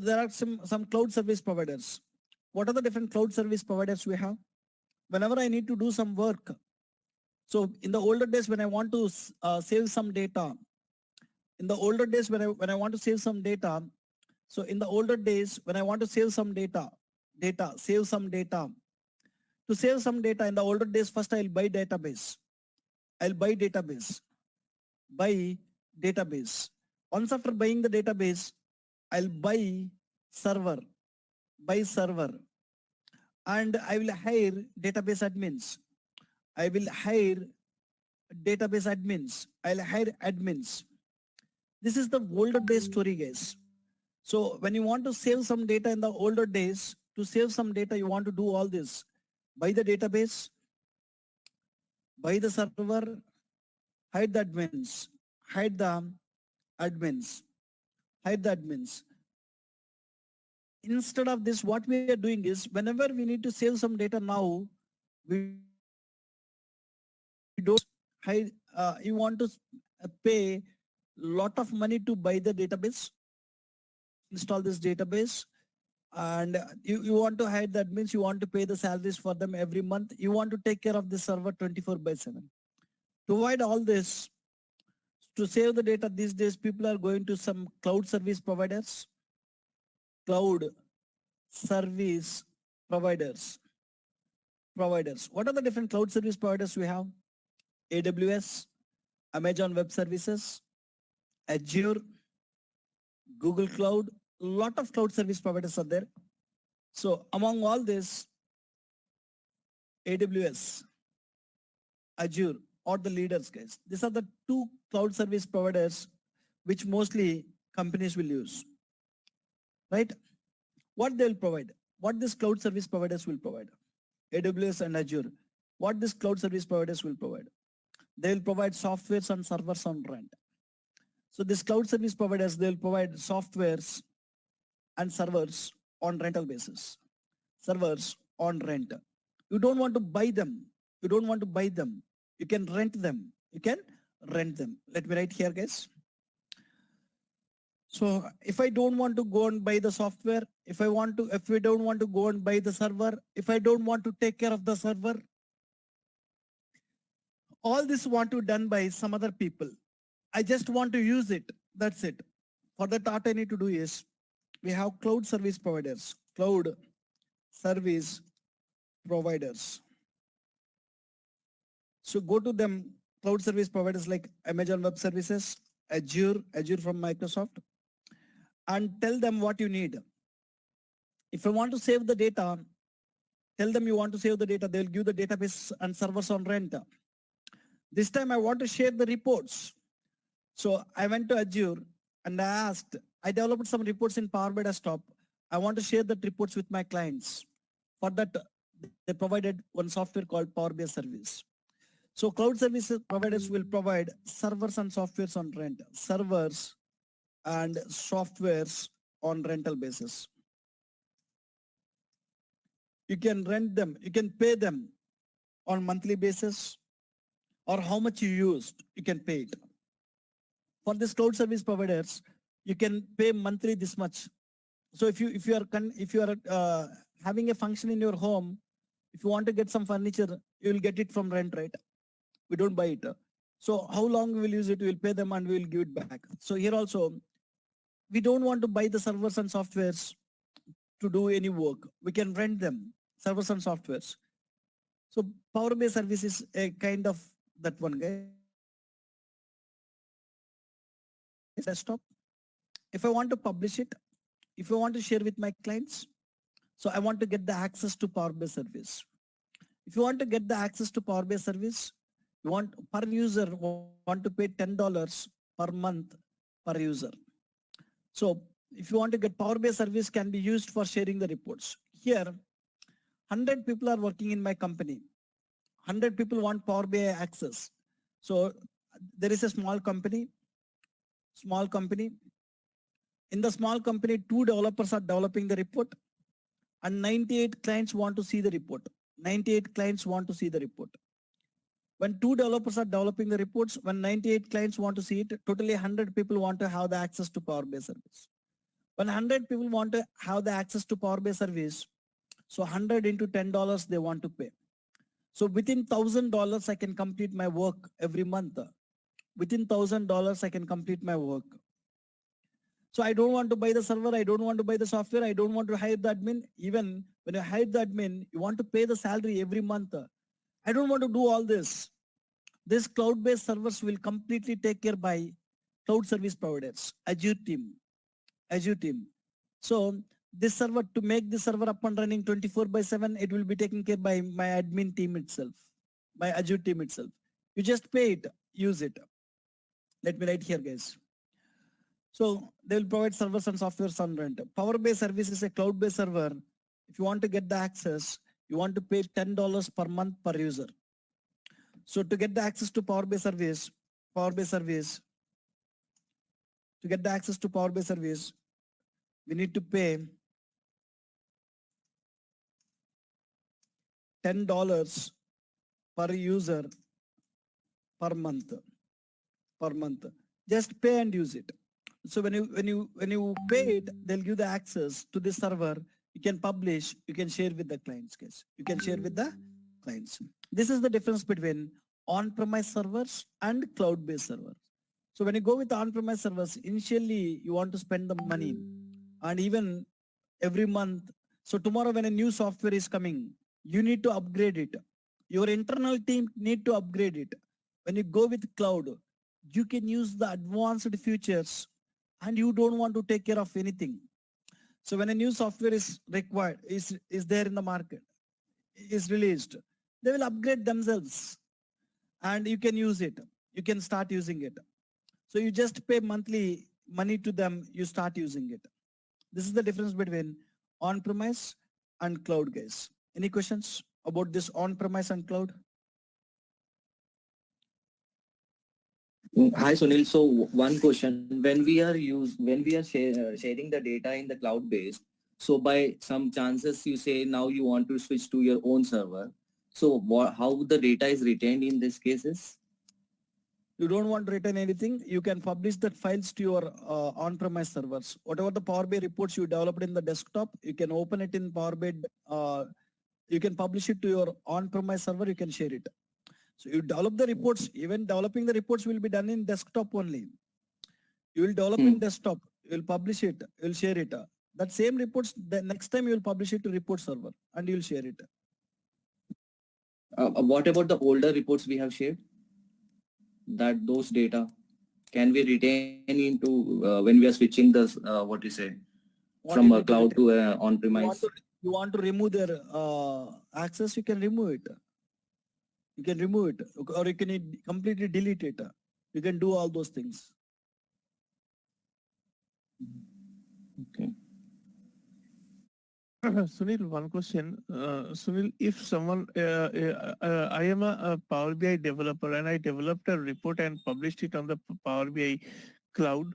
there are some cloud service providers. What are the different cloud service providers we have? Whenever I need to do some work, so in the older days when I want to save some data, in the older days when I want to save some data, so in the older days when I want to save some save some data. To save some data in the older days, first I'll buy database. I'll buy database. Buy database. Once after buying the database, I'll buy server. Buy server. And I will hire database admins. I will hire database admins. I'll hire admins. This is the older days story, guys. So when you want to save some data in the older days, to save some data, you want to do all this. Buy the database, buy the server, hide the admins, hide the admins, hide the admins. Instead of this, what we are doing is whenever we need to save some data now, we don't hide, you want to pay lot of money to buy the database, install this database, and you want to hide the admins, you want to pay the salaries for them every month, you want to take care of the server 24/7. To avoid all this, to save the data these days, people are going to some cloud service providers. Cloud service providers. What are the different cloud service providers we have? AWS, Amazon Web Services, Azure, Google Cloud, lot of cloud service providers are there. So among all this, AWS, Azure are the leaders, guys. These are the two cloud service providers which mostly companies will use, right? What they'll provide, what these cloud service providers will provide, AWS and Azure, what these cloud service providers will provide. They will provide softwares and servers on rent. So these cloud service providers, they'll provide softwares and servers on rental basis. Servers on rent. You don't want to buy them. You don't want to buy them. You can rent them. You can rent them. Let me write here, guys. So if I don't want to go and buy the software, if we don't want to go and buy the server, if I don't want to take care of the server, all this want to done by some other people. I just want to use it. That's it. For that, what I need to do is we have cloud service providers. Cloud service providers. So go to them, cloud service providers like Amazon Web Services, Azure from Microsoft, and tell them what you need. If you want to save the data, tell them you want to save the data. They'll give the database and servers on rent. This time I want to share the reports. So I went to Azure and I developed some reports in Power BI Desktop. I want to share the reports with my clients. For that, they provided one software called Power BI Service. So cloud service providers will provide servers and softwares on rent. Servers and softwares on rental basis. You can rent them, you can pay them on monthly basis, or how much you used, you can pay it. For this cloud service providers, you can pay monthly this much. So if you are having a function in your home, if you want to get some furniture, you will get it from rent, right? We don't buy it. So how long we will use it, we will pay them and we will give it back. So here also, we don't want to buy the servers and softwares to do any work. We can rent them, servers and softwares. So Power BI service is a kind of that one, guys. Desktop. If I want to publish it, if I want to share with my clients, so I want to get the access to Power BI service. If you want to get the access to Power BI service, you want per user want to pay $10 per month per user. So if you want to get Power BI service can be used for sharing the reports. Here, 100 people are working in my company. 100 people want Power BI access. So there is a small company. In the small company, 2 developers are developing the report and 98 clients want to see the report. 98 clients want to see the report. When 2 developers are developing the reports, when 98 clients want to see it, totally 100 people want to have the access to Power BI service. When 100 people want to have the access to Power BI service, so 100 into $10 they want to pay. So within $1,000 I can complete my work every month. Within $1,000 I can complete my work. So I don't want to buy the server, I don't want to buy the software, I don't want to hire the admin. Even when you hire the admin, you want to pay the salary every month. I don't want to do all this. This cloud-based servers will completely take care by cloud service providers, Azure team. So this server, to make this server up and running 24/7, it will be taken care by my admin team itself, my Azure team itself. You just pay it, use it. Let me write here, guys. So they will provide servers and software on rent. Power BI service is a cloud-based server. If you want to get the access, you want to pay $10 per month per user. So to get the access to Power BI service, to get the access to Power BI service, we need to pay $10 per user per month. Just pay and use it. So when you pay it, they'll give the access to the server. You can publish, you can share with the clients, guys. You can share with the clients. This is the difference between on-premise servers and cloud-based servers. So when you go with on-premise servers, initially you want to spend the money, and even every month. So tomorrow when a new software is coming, you need to upgrade it. Your internal team need to upgrade it. When you go with cloud, you can use the advanced features and you don't want to take care of anything. So when a new software is required, is there in the market, is released, they will upgrade themselves and you can use it. You can start using it. So you just pay monthly money to them, you start using it. This is the difference between on-premise and cloud, guys. Any questions about this on-premise and cloud? Hi Sunil. So one question: when we are sharing the data in the cloud based, so by some chances you say now you want to switch to your own server. So how the data is retained in these cases? You don't want to retain anything, you can publish that files to your on-premise servers. Whatever the Power BI reports you developed in the desktop, you can open it in Power BI. You can publish it to your on-premise server. You can share it. So you develop the reports. Even developing the reports will be done in desktop only. You will develop in desktop. You will publish it. You will share it. That same reports, the next time you will publish it to report server and you will share it. What about the older reports we have shared? That those data can we retain into when we are switching the what you say What from you a need to cloud retain. to You on-premise? want to remove their access, you can remove it. You can remove it or you can completely delete it. You can do all those things. Okay. Sunil, one question. Sunil, if someone, I am a Power BI developer and I developed a report and published it on the Power BI cloud,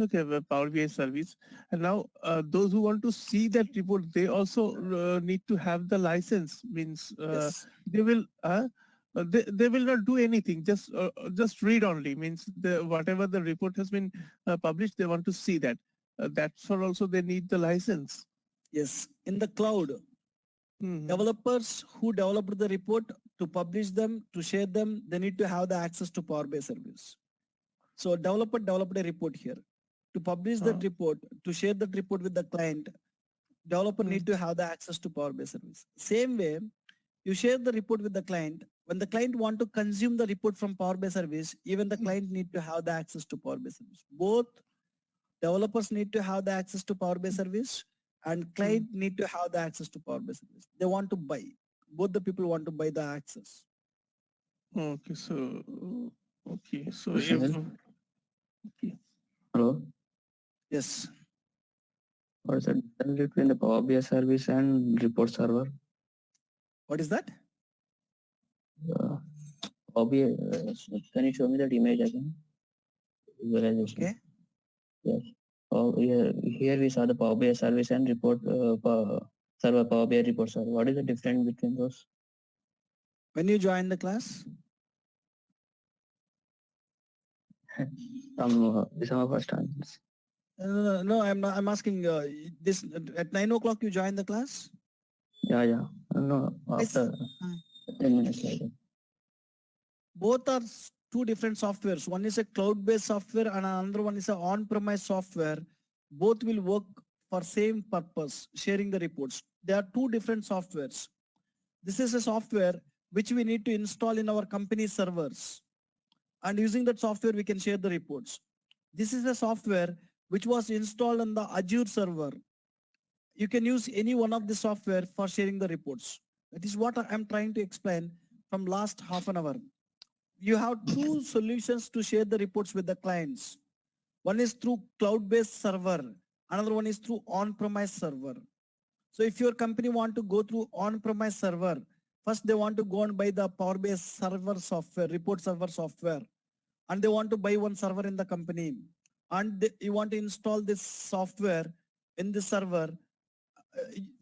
okay, the Power BI service. And now those who want to see that report, they also need to have the license, means Yes. they will, they will not do anything, just read only, means whatever the report has been published, they want to see that. That's for also they need the license. Yes. In the cloud, developers who developed the report, to publish them, to share them, they need to have the access to Power BI service. So developer developed a report here. To publish that report, to share that report with the client, developer need to have the access to Power BI service. Same way, you share the report with the client. When the client want to consume the report from Power BI service, even the client need to have the access to Power BI service. Both developers need to have the access to Power BI service and client need to have the access to Power BI service. They want to buy. Both the people want to buy the access. Okay, so okay, so if Sunil, okay. hello. Yes. What is the difference between the Power BI service and report server? What is that? Uh, Power BI, can you show me that image again? Visualization. Okay. Yes. Oh, here we saw the Power BI service and report server, Power BI report server. What is the difference between those? When you join the class? From December 1st onwards. No, I'm not. I'm asking this at 9 o'clock. You join the class. Yeah. No, Yes. after 10 minutes later. Both are two different softwares. One is a cloud-based software and another one is a on-premise software. Both will work for same purpose, sharing the reports. They are two different softwares. This is a software which we need to install in our company servers. And using that software, we can share the reports. This is a software which was installed on the Azure server. You can use any one of the software for sharing the reports. That is what I'm trying to explain from last half an hour. You have two solutions to share the reports with the clients. One is through cloud-based server. Another one is through on-premise server. So if your company want to go through on-premise server, first they want to go and buy the Power BI server software, report server software, and they want to buy one server in the company. And you want to install this software in the server.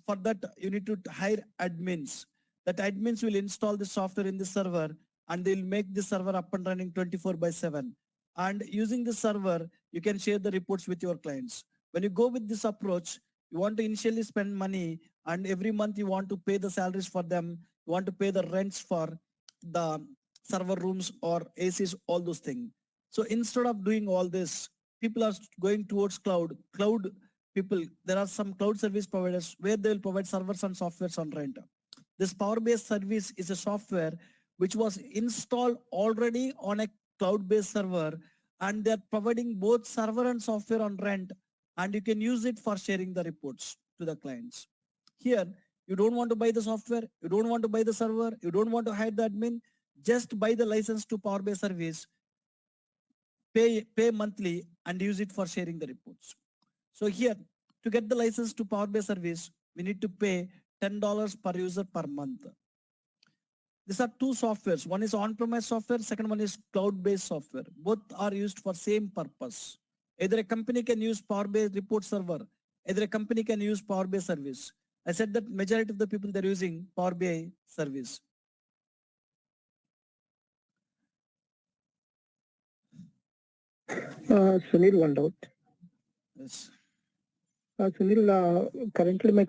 For that, you need to hire admins. That admins will install the software in the server and they'll make the server up and running 24/7. And using the server, you can share the reports with your clients. When you go with this approach, you want to initially spend money and every month you want to pay the salaries for them. You want to pay the rents for the server rooms or ACs, all those things. So instead of doing all this, people are going towards cloud. Cloud people, there are some cloud service providers where they will provide servers and softwares on rent. This Power-based service is a software which was installed already on a cloud-based server, and they're providing both server and software on rent, and you can use it for sharing the reports to the clients. Here, you don't want to buy the software, you don't want to buy the server, you don't want to hire the admin, just buy the license to Power-based service, pay monthly and use it for sharing the reports. So here, to get the license to Power BI service, we need to pay $10 per user per month. These are two softwares. One is on-premise software, second one is cloud-based software. Both are used for same purpose. Either a company can use Power BI report server, either a company can use Power BI service. I said that majority of the people they're using Power BI service. Sunil, one doubt. Yes. Sunil, currently my